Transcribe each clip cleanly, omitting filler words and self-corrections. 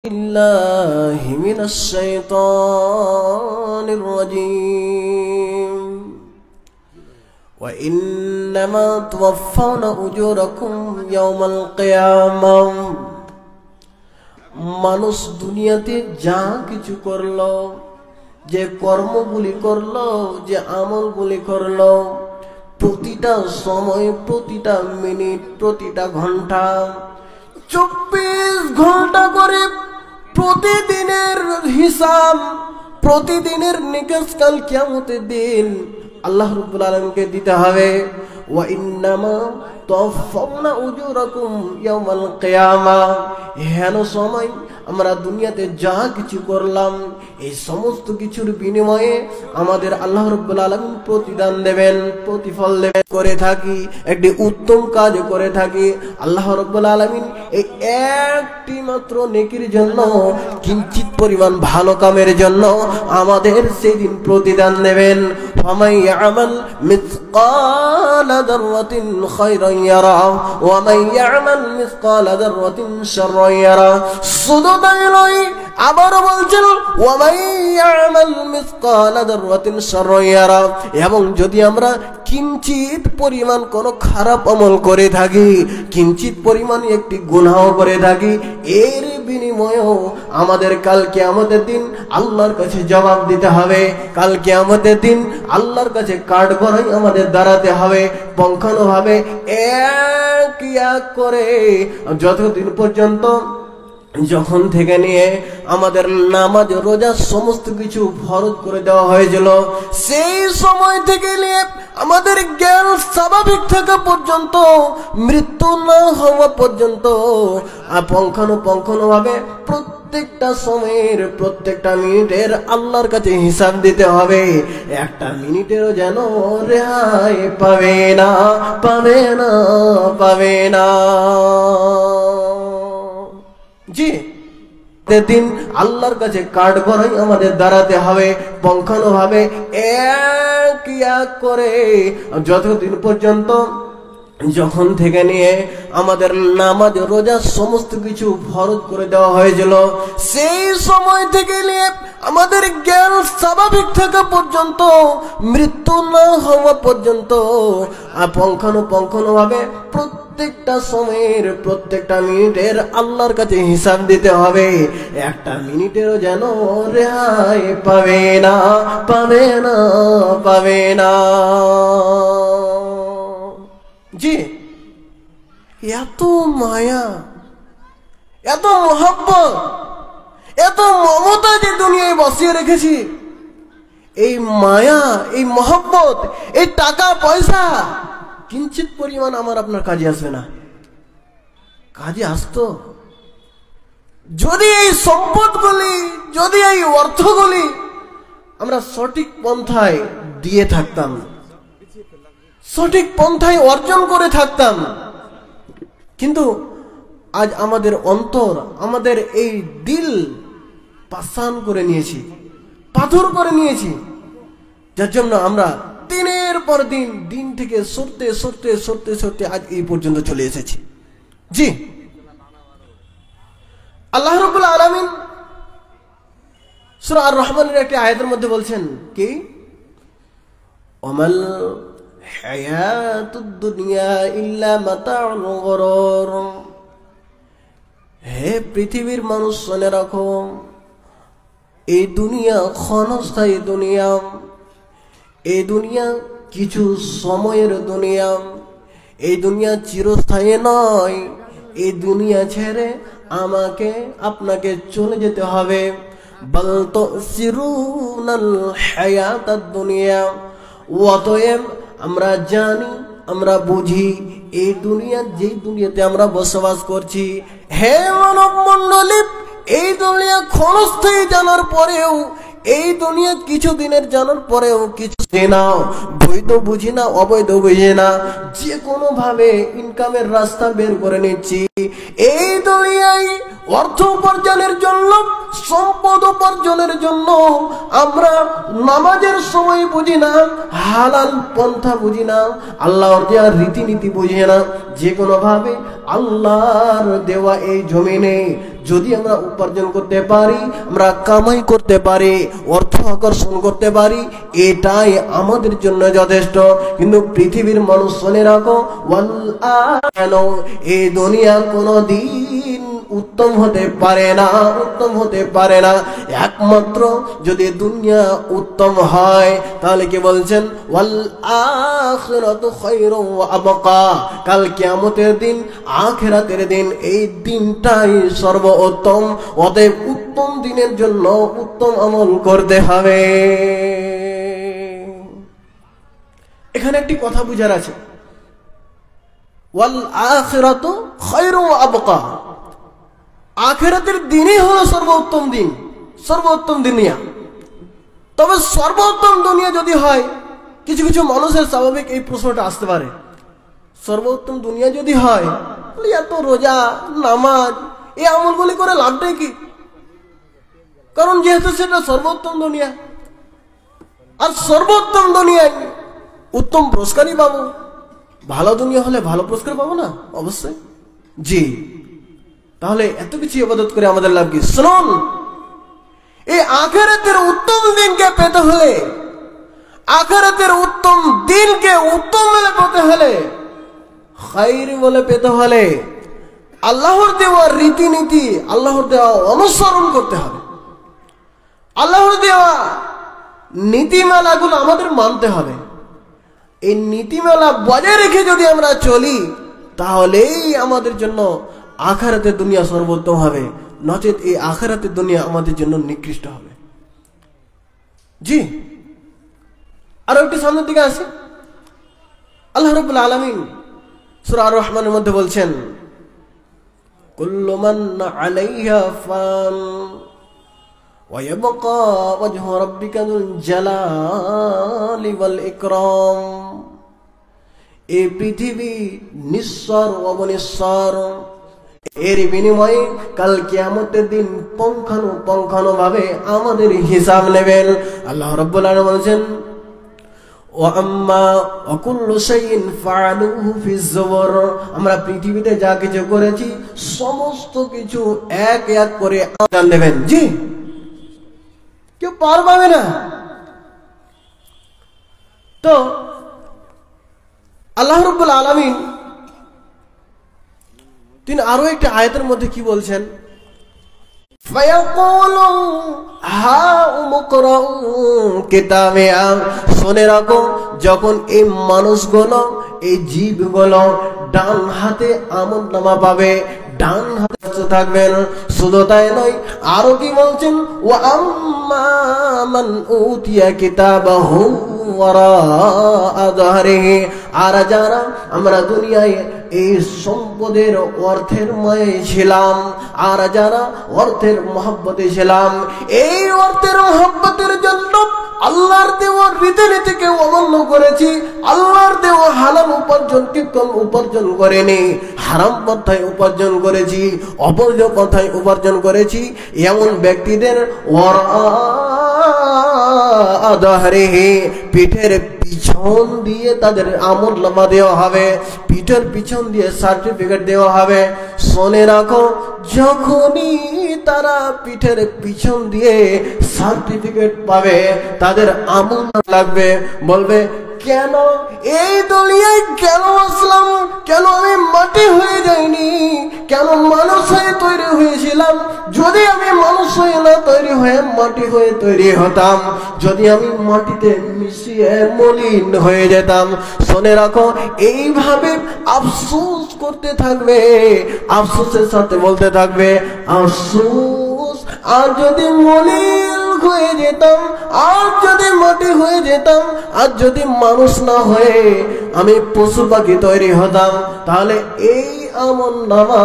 بالله من الشيطان الرجيم وإنما توفون أجوركم يوم القيامة মানুষ দুনিয়াতে যা কিছু করলো, যে কর্মগুলি করলো, যে আমলগুলি করলো, প্রতিটা সময়, প্রতিটা মিনিট, প্রতিটা ঘন্টা, 24 ঘন্টা করে প্রতিদিনের হিসাব, প্রতিদিনের নিকাশ কাল কিয়ামতের দিন আল্লাহ রাব্বুল আলামিনকে দিতে হবে। ওয়া ইন্নামা তুওয়াফাউনা উজুরাকুম ইয়াওমাল কিয়ামা। হেন সময় আমরা দুনিয়াতে যা কিছু করলাম, এই সমস্ত কিছুর বিনিময়ে আমাদের আল্লাহ রাব্বুল আলামিন প্রতিদান দেবেন, প্রতিফল দেবেন। করে থাকি একটি উত্তম কাজ করে থাকি, আল্লাহ রাব্বুল আলামিন এই একটি মাত্র নেকির জন্য, কিঞ্চিত পরিমাণ ভালো কামের জন্য আমাদের সেদিন প্রতিদান দেবেন। ফামান ইয়ামাল মিসকালা যাররাতিন খায়রান ইয়ারা ওয়া মান ইয়ামাল মিসকালা যাররাতিন শাররান ইয়ারা। শুধু তাই নয়, আবার বলছেন ওয়া মান ইয়ামাল মিসকালা যাররাতিন শাররান ইয়ারা। এবং যদি আমরা কিঞ্চিত পরিমাণ কোনো খারাপ আমল করে থাকি, কিঞ্চিত পরিমাণ একটি গুনাহ করে থাকি, এর বিনিময়েও আমাদের কাল কিয়ামতের দিন আল্লাহর কাছে জবাব দিতে হবে। কাল কিয়ামতের দিন আল্লাহর কাছে কাঠগড়াই আমাদের দাঁড়াতে হবে, পঙ্খানুভাবে এক এক করে, যতদিন পর্যন্ত, যখন থেকে নিয়ে আমাদের নামাজ রোজা সমস্ত কিছু ফরজ করে দেওয়া হয়েছিল, সেই সময় থেকে নিয়ে আমাদের জ্ঞান স্বাভাবিক থাকা পর্যন্ত, মৃত্যু না হওয়া পর্যন্ত পঙ্খানুভাবে প্রত্যেকটা সময়ের, প্রত্যেকটা মিনিটের আল্লাহর কাছে হিসাব দিতে হবে। একটা মিনিটেরও যেন রেহাই পাবে না, পাবে না, পাবে না। জি, দিন আল্লাহর কাছে কাঠগড়াই আমাদের দাঁড়াতে হবে, পঙ্খানুভাবে এক এক করে, যতদিন পর্যন্ত, যখন থেকে নিয়ে আমাদের নামাজ রোজা সমস্ত কিছু ফরজ করে দেওয়া হয়েছিল, সেই সময় থেকে নিয়ে আমাদের জ্ঞান স্বাভাবিক থাকা পর্যন্ত, মৃত্যু না হওয়া পর্যন্ত পঙ্খানুভাবে প্রত্যেকটা সময়ের, প্রত্যেকটা মিনিটের আল্লাহর কাছে হিসাব দিতে হবে। একটা মিনিটেরও যেন রেহাই পাবে না, পাবে না, পাবে না। জি, এত মায়া, এত মোহাব্বত, এত মমতা যে দুনিয়ায় বসিয়ে রেখেছি, এই মায়া, এই মোহাব্বত, এই টাকা পয়সা কিঞ্চিত পরিমাণ আমার আপনার কাজে আসবে না। কাজে আসতো যদি এই সম্পদগুলি, যদি এই অর্থগুলি আমরা সঠিক পন্থায় দিয়ে থাকতাম, সঠিক পন্থায় অর্জন করে থাকতাম। কিন্তু আজ আমাদের অন্তর, আমাদের এই দিল পাষাণ করে নিয়েছি, পাথর করে নিয়েছি, যার জন্য আমরা দিনের পর দিন, দিন থেকে সরতে সরতে সরতে সরতে আজ এই পর্যন্ত চলে এসেছি। জি, আল্লাহ রাব্বুল আলামিন সূরা আর রহমানের একটি আয়াতের মধ্যে বলছেন কি, ওমাল হায়াতুদ দুনিয়া ইল্লা মাতাউল গুরুর। হে পৃথিবীর মানুষ, শুনে রাখো, এই দুনিয়া ক্ষণস্থায়ী দুনিয়া, এই দুনিয়া কিছু সময়ের দুনিয়া, এই দুনিয়া চিরস্থায়ী নয়। এই দুনিয়া ছেড়ে আমাকে আপনাকে চলে যেতে হবে। বাল তুসিরুনাল হায়াতাদ দুনিয়া। অতএব আমরা জানি, আমরা বুঝি, এই দুনিয়া, যেই দুনিয়াতে আমরা বসবাস করছি, হে মানব মণ্ডলী, এই দুনিয়া ক্ষণস্থায়ী জানার পরেও, এই দুনিয়া কিছুদিনের জানার পরেও কিছু না, বৈধ বুঝি না, অবৈধ বুঝি না, যে কোনো ভাবে ইনকামের রাস্তা বের করে নিচ্ছি। এই দুনিয়ায় অর্থ উপার্জনের জন্য, সম্পদ উপার্জনের জন্য আমরা নামাজের সময় বুঝি না, হালাল পন্থা বুঝি না, আল্লাহর দেওয়া রীতিনীতি বুঝি না, যে কোনো ভাবে আল্লাহর দেওয়া এই জমিনে যদি আমরা উপার্জন করতে পারি, আমরা কামাই করতে পারি, অর্থ আকর্ষণ করতে পারি, এটাই আমাদের জন্য যথেষ্ট। কিন্তু পৃথিবীর মানুষ শুনে রাখো, এই দুনিয়া কোনদিন উত্তম হতে পারে না, উত্তম হতে পারে না। একমাত্র যদি দুনিয়া উত্তম হয়, তাহলে কি বলছেন, ওয়াল আখিরাতু খায়রুন ওয়া আবকা, কাল কিয়ামতের দিন, আখিরাতের দিন, এই দিনটাই সর্বোত্তম। অতএব উত্তম দিনের জন্য উত্তম আমল করতে হবে। এখানে একটি কথা বুঝার আছে, ওয়াল আখিরাতু খায়রুন ওয়া আবকা, আখিরাতের দিনই হলো সর্বোত্তম দিন, সর্বোত্তম দুনিয়া। তবে সর্বোত্তম দুনিয়া যদি হয়, কিছু কিছু মানুষের স্বাভাবিক এই প্রশ্নটা আসতে পারে, সর্বোত্তম দুনিয়া যদি হয়, এত রোজা নামাজ এই আমলগুলি করে লাভটাই কি? কারণ যেহেতু সেটা সর্বোত্তম দুনিয়া, আর সর্বোত্তম দুনিয়ায় উত্তম পুরস্কারই পাবো। ভালো দুনিয়া হলে ভালো পুরস্কার পাবো না? অবশ্যই জি। তাহলে এত কিছু ইবাদত করে আমাদের লাভ কি? শুনুন, এই আখিরাতের উত্তম দিনকে পেতে হলে, আখিরাতের উত্তম দিনকে উত্তম বলে পেতে হলে, খায়র বলে পেতে হলে, আল্লাহর দেওয়া রীতিনীতি, আল্লাহর দেওয়া অনুসরণ করতে হবে। আল্লাহর দেওয়া নীতিমালাগুলো আমাদের মানতে হবে। এই নীতিমালা বজায় রেখে যদি আমরা চলি, তাহলেই আমাদের জন্য আখিরাতের দুনিয়া সর্বোত্তম হবে, নচেত এই আখিরাতের দুনিয়া আমাদের জন্য নিকৃষ্ট হবে। জি, আরো একটু সামনের দিকে আসি। আল্লাহ রাব্বুল আলামিন সূরা আর রহমানের মধ্যে বলছেন, কুল্লু মান আলাইহা ফান ওয়া ইয়াবকা ওয়াজহু রাব্বিকা যুল জালালি ওয়াল ইকরাম। এই পৃথিবী নিঃস্বর অবনিশ্বর, এর বিনিময়ে কাল কিয়ামতের দিন পঙ্খানু ভাবে আমাদের হিসাব নেবেন। আল্লাহ রাব্বুল আলামিন বলেন, ওয়া আম্মা ওয়া কুল্লু শাইইন ফাআলুহু ফিজ যুবর, আমরা পৃথিবীতে যা কিছু করেছি সমস্ত কিছু এক এক করে জান নেবেন। জি, কেউ পার পাবে না। তো আল্লাহ রাব্বুল আলামিন তিনি আরো একটা আয়াতের মধ্যে কি বলছেন, ফায়াকুলু হাউম ইকরাউ কিতাবিয়া, শুনে রাখো, যখন এই মানুষগুলো, এই জীবগুলো ডান হাতে আমলনামা পাবে, ডান হাতে থাকবেন, শুধু তাই নয়, আরো কি বলছেন, ওয়া আম্মা মান উতিয়া কিতাবাহু ওয়ারাআ যাহরিহি, আর যারা আমরা দুনিয়ায় এই সম্পদের অর্থের ময়ে ছিলাম, আর যারা অর্থের মহব্বতে ছিলাম, এই অর্থের মহব্বতের জন্য আল্লাহর দেওয়া রীতিনীতিকে অমান্য করেছি, আল্লাহর দেওয়া হালাল উপার্জনকে কম উপার্জন করেনি, হারাম পন্থায় উপার্জন করেছি, অবৈধ পন্থায় উপার্জন করেছি, এমন ব্যক্তিদের পিঠের পিছন দিয়ে তাদের আমলনামা দেওয়া হবে, পিঠের পিছন দিয়ে সার্টিফিকেট দেওয়া হবে। শুনে রাখো, যখনই তারা পিঠের পিছন দিয়ে সার্টিফিকেট পাবে, তাদের আমলনামা লাগবে, বলবে, কেন এই দুনিয়ায় কেন আসলাম, কেন আমি মাটি হয়ে যাইনি, কেন মানুষ হয়ে তৈরি হয়েছিলাম? যদি আমি মানুষ হয়ে না তৈরি হয়ে মাটি হয়ে তৈরি হতাম, যদি আমি মাটিতে মিশিয়ে মলিন হয়ে যেতাম। শুনে রাখো, এইভাবে আফসোস করতে থাকবে, আফসোসের সাথে বলতে থাকবে, আফসোস, আর যদি মলিন হয়ে যেতাম, আর যদি মাটি হয়ে যেতাম, আর যদি মানুষ না হয়ে আমি পশু পাখি তৈরি হতাম, তাহলে এই আমলনামা,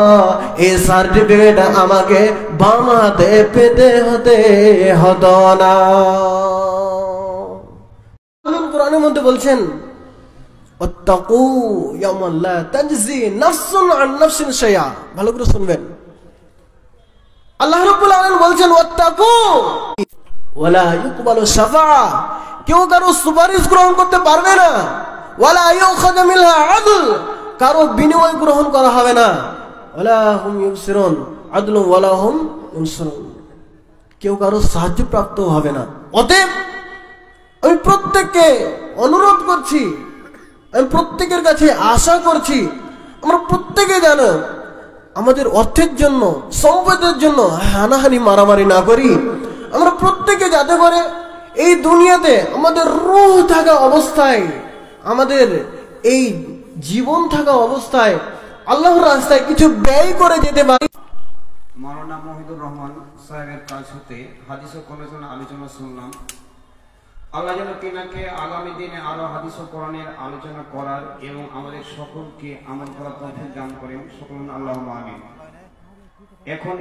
এই সার্টিফিকেট আমাকে বাম হাতে পেতে হতো না। কোরআনের মধ্যে বলছেন, ওয়াত্তাকু ইয়াওমান লা তাজজি নাফসুন আন নাফসিন শাইআ। ভালো করে শুনবেন, আল্লাহ রাব্বুল আলামিন বলছেন, ওয়াত্তাকু ওয়ালা ইউকবালু শাফাআ, কেউ কারো সুপারিশ গ্রহণ করতে পারবে না, ওয়ালা ইউখাযু মিনহা আদল, কারো বিনিময় গ্রহণ করা হবে না, ওয়ালা হুম ইউবসিরুন, আদলু ওয়ালা হুম ইনসারুন। কেউ কারো সাহায্য প্রাপ্ত হবে না। অতএব আমি প্রত্যেককে অনুরোধ করছি, আমি প্রত্যেকের কাছে আশা করছি, আমরা প্রত্যেকে যেন আমাদের অর্থের জন্য, সম্পদের জন্য হানাহানি মারামারি না করি। আমরা প্রত্যেকে যাতে করে এই দুনিয়াতে আমাদের রূহ থাকা অবস্থায়, আমাদের এই জীবন থাকা অবস্থায় আল্লাহর রাস্তায় কিছু ব্যয় করে যেতে পারি। মাওলানা মহিদুর রহমান সাহেবের কাছ হতে হাদিস ও কোরআনের আলোচনা শুনলাম। আল্লাহ যেন তিনাকে আগামী দিনে আরো হাদিস ও কোরআনের আলোচনা করার এবং আমাদের সকলকে আমল করার তৌফিক দান করেন। সকল আল্লাহুম্মা আমিন। এখন